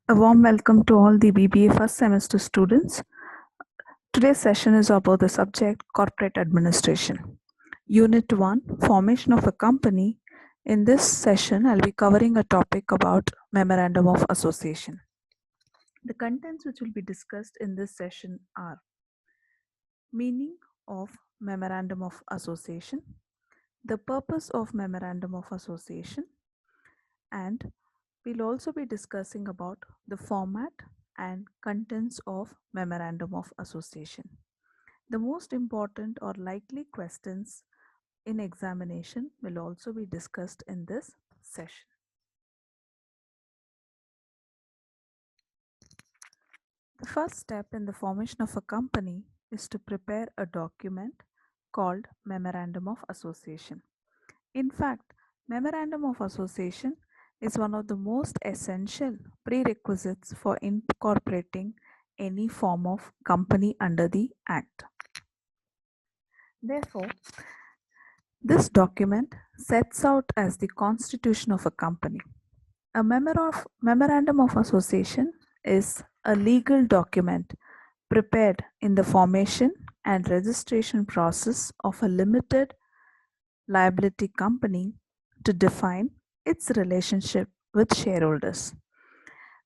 A warm welcome to all the BBA first semester students. Today's session is about the subject Corporate Administration. Unit 1 Formation of a Company. In this session, I'll be covering a topic about Memorandum of Association. The contents which will be discussed in this session are meaning of Memorandum of Association, the purpose of Memorandum of Association, and we'll also be discussing about the format and contents of Memorandum of Association. The most important or likely questions in examination will also be discussed in this session. The first step in the formation of a company is to prepare a document called Memorandum of Association. In fact, Memorandum of Association is one of the most essential prerequisites for incorporating any form of company under the Act. Therefore, this document sets out as the constitution of a company. A Memorandum of Association is a legal document prepared in the formation and registration process of a limited liability company to define its relationship with shareholders.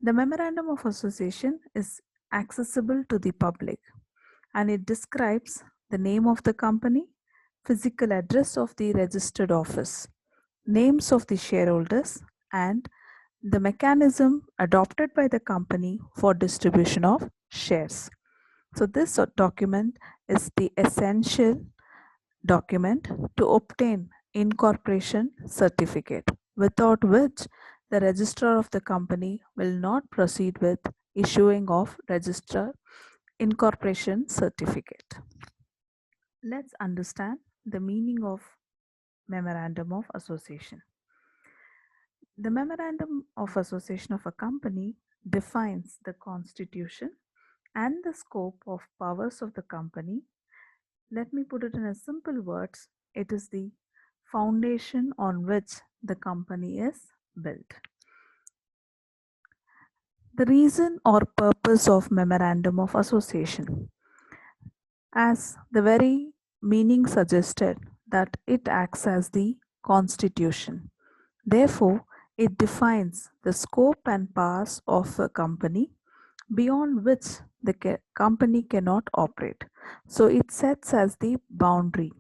The Memorandum of Association is accessible to the public and it describes the name of the company, physical address of the registered office, names of the shareholders, and the mechanism adopted by the company for distribution of shares. So this document is the essential document to obtain incorporation certificate, without which the registrar of the company will not proceed with issuing of registrar incorporation certificate. Let's understand the meaning of Memorandum of Association. The Memorandum of Association of a company defines the constitution and the scope of powers of the company. Let me put it in a simple words. It is the foundation on which the company is built. The reason or purpose of Memorandum of Association. As the very meaning suggested, that it acts as the constitution. Therefore, it defines the scope and powers of a company beyond which the company cannot operate. So it sets as the boundary.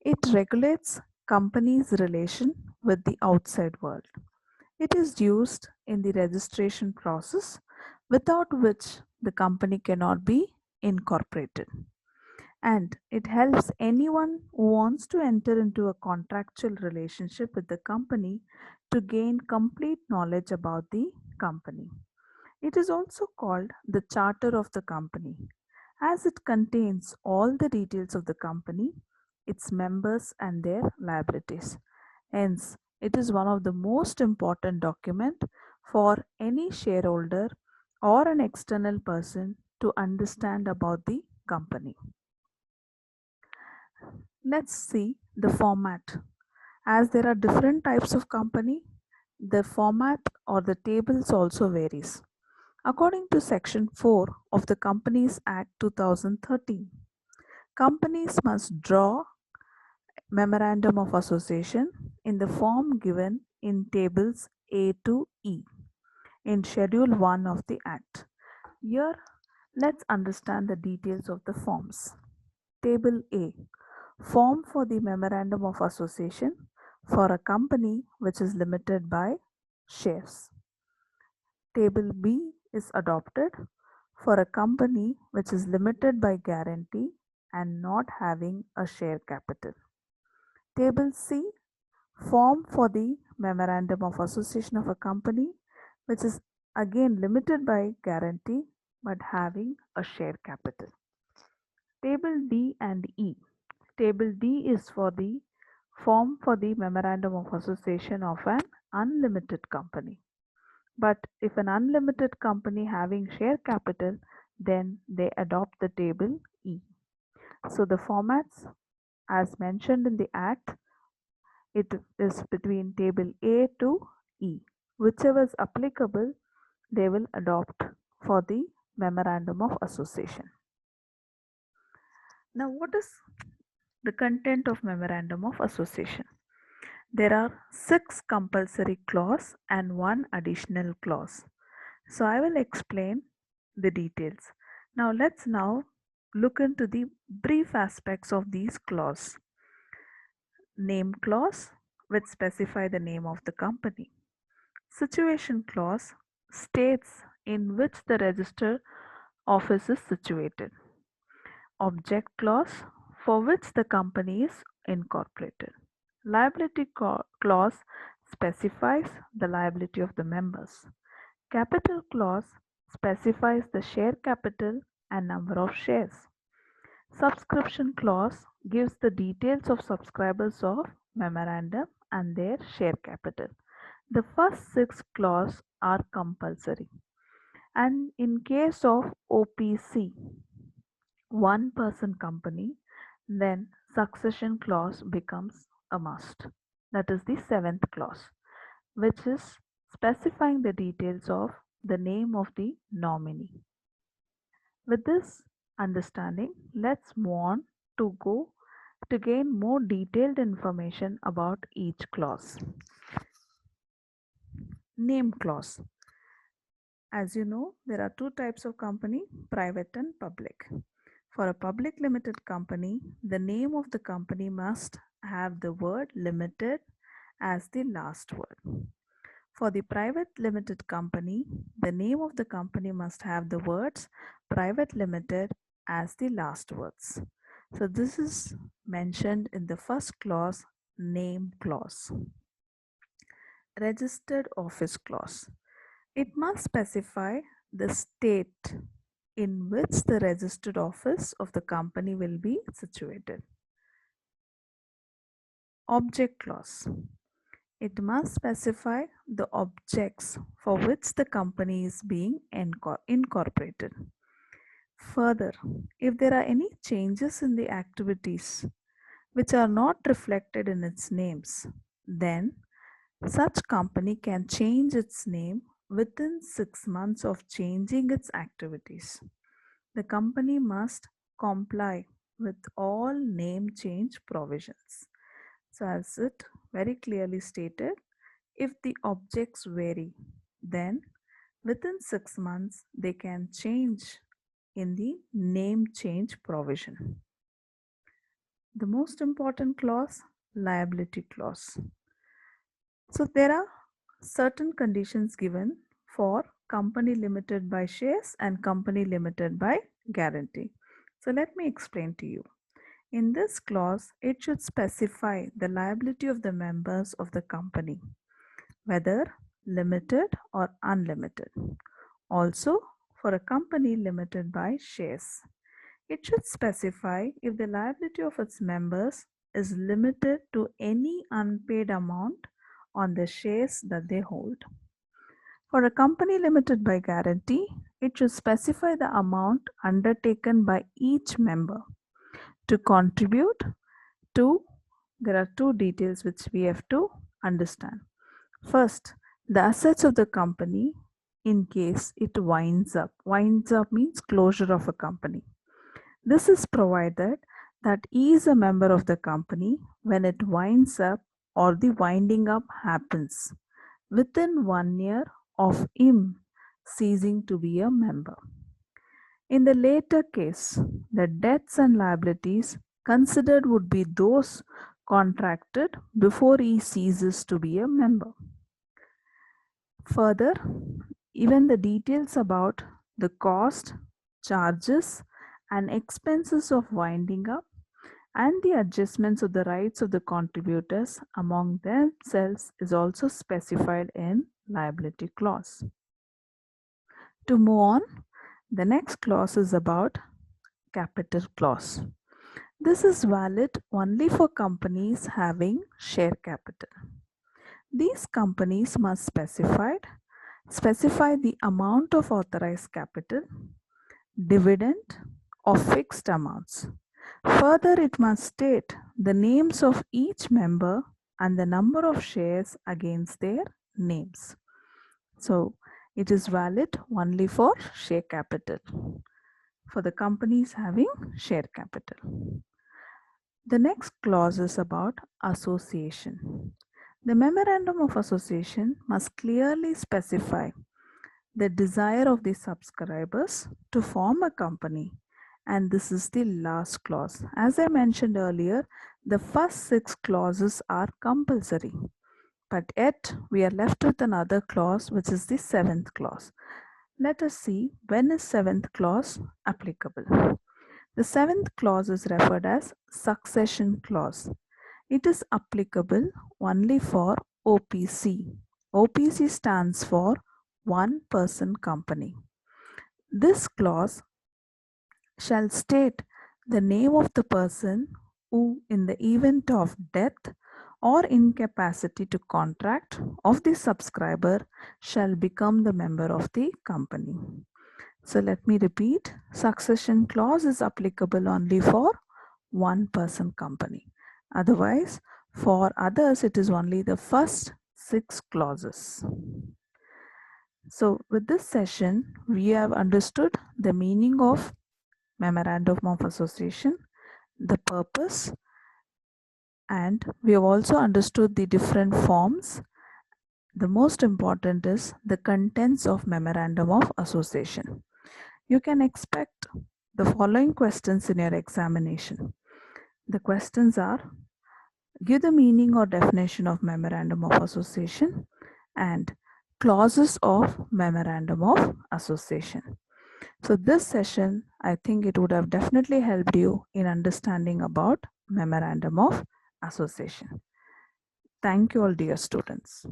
It regulates company's relation with the outside world. It is used in the registration process, without which the company cannot be incorporated. And it helps anyone who wants to enter into a contractual relationship with the company to gain complete knowledge about the company. It is also called the charter of the company, as it contains all the details of the company, its members and their liabilities. Hence, it is one of the most important document for any shareholder or an external person to understand about the company. Let's see the format. As there are different types of company, the format or the tables also varies. According to Section 4 of the Companies Act 2013, companies must draw Memorandum of Association in the form given in tables A to E in Schedule 1 of the Act. Here, let's understand the details of the forms. Table A. Form for the Memorandum of Association for a company which is limited by shares. Table B is adopted for a company which is limited by guarantee and not having a share capital. Table C. Form for the Memorandum of Association of a company which is again limited by guarantee but having a share capital. Table D and E. Table D is for the form for the Memorandum of Association of an unlimited company. But if an unlimited company having share capital, then they adopt the table E. So the formats as mentioned in the Act, it is between table A to E. Whichever is applicable, they will adopt for the Memorandum of Association. Now, what is the content of Memorandum of Association? There are 6 compulsory clause and 1 additional clause. So I will explain the details. Now let's look into the brief aspects of these clause. Name clause, which specify the name of the company. Situation clause states in which the register office is situated. Object clause, for which the company is incorporated. Liability clause specifies the liability of the members. Capital clause specifies the share capital and number of shares. Subscription clause gives the details of subscribers of memorandum and their share capital. The first 6 clauses are compulsory, and in case of OPC, one person company, then succession clause becomes a must. That is the 7th clause, which is specifying the details of the name of the nominee. With this understanding, let's move on to gain more detailed information about each clause. Name clause. As you know, there are 2 types of company, private and public. For a public limited company, the name of the company must have the word limited as the last word. For the private limited company, the name of the company must have the words private limited as the last words. So this is mentioned in the first clause, name clause. Registered office clause. It must specify the state in which the registered office of the company will be situated. Object clause. It must specify the objects for which the company is being incorporated. Further, if there are any changes in the activities which are not reflected in its names, then such company can change its name within 6 months of changing its activities. The company must comply with all name change provisions. So as it very clearly stated, if the objects vary, then within 6 months they can change in the name change provision. The most important clause, liability clause. So there are certain conditions given for company limited by shares and company limited by guarantee. So let me explain to you. In this clause, it should specify the liability of the members of the company, whether limited or unlimited. Also, for a company limited by shares, it should specify if the liability of its members is limited to any unpaid amount on the shares that they hold. For a company limited by guarantee, it should specify the amount undertaken by each member to contribute to. There are 2 details which we have to understand. First, the assets of the company in case it winds up. Winds up means closure of a company. This is provided that he is a member of the company when it winds up or the winding up happens within 1 year of him ceasing to be a member. In the later case, the debts and liabilities considered would be those contracted before he ceases to be a member. Further, even the details about the cost, charges, and expenses of winding up and the adjustments of the rights of the contributors among themselves is also specified in liability clause. To move on, the next clause is about capital clause. This is valid only for companies having share capital. These companies must specify the amount of authorized capital, dividend of fixed amounts. Further, it must state the names of each member and the number of shares against their names. So, It is valid only for share capital, for the companies having share capital. The next clause is about association. The Memorandum of Association must clearly specify the desire of the subscribers to form a company, and this is the last clause. As I mentioned earlier, the first 6 clauses are compulsory, but yet we are left with another clause, which is the 7th clause. Let us see when is 7th clause applicable. The 7th clause is referred as succession clause. It is applicable only for OPC. OPC stands for one person company. This clause shall state the name of the person who, in the event of death or incapacity to contract of the subscriber, shall become the member of the company. So let me repeat, succession clause is applicable only for one person company. Otherwise, for others, it is only the first 6 clauses. So with this session, we have understood the meaning of Memorandum of Association, the purpose, and we have also understood the different forms. The most important is the contents of Memorandum of Association. You can expect the following questions in your examination. The questions are: give the meaning or definition of Memorandum of Association and clauses of Memorandum of Association. So this session, I think it would have definitely helped you in understanding about Memorandum of Association. Thank you all, dear students.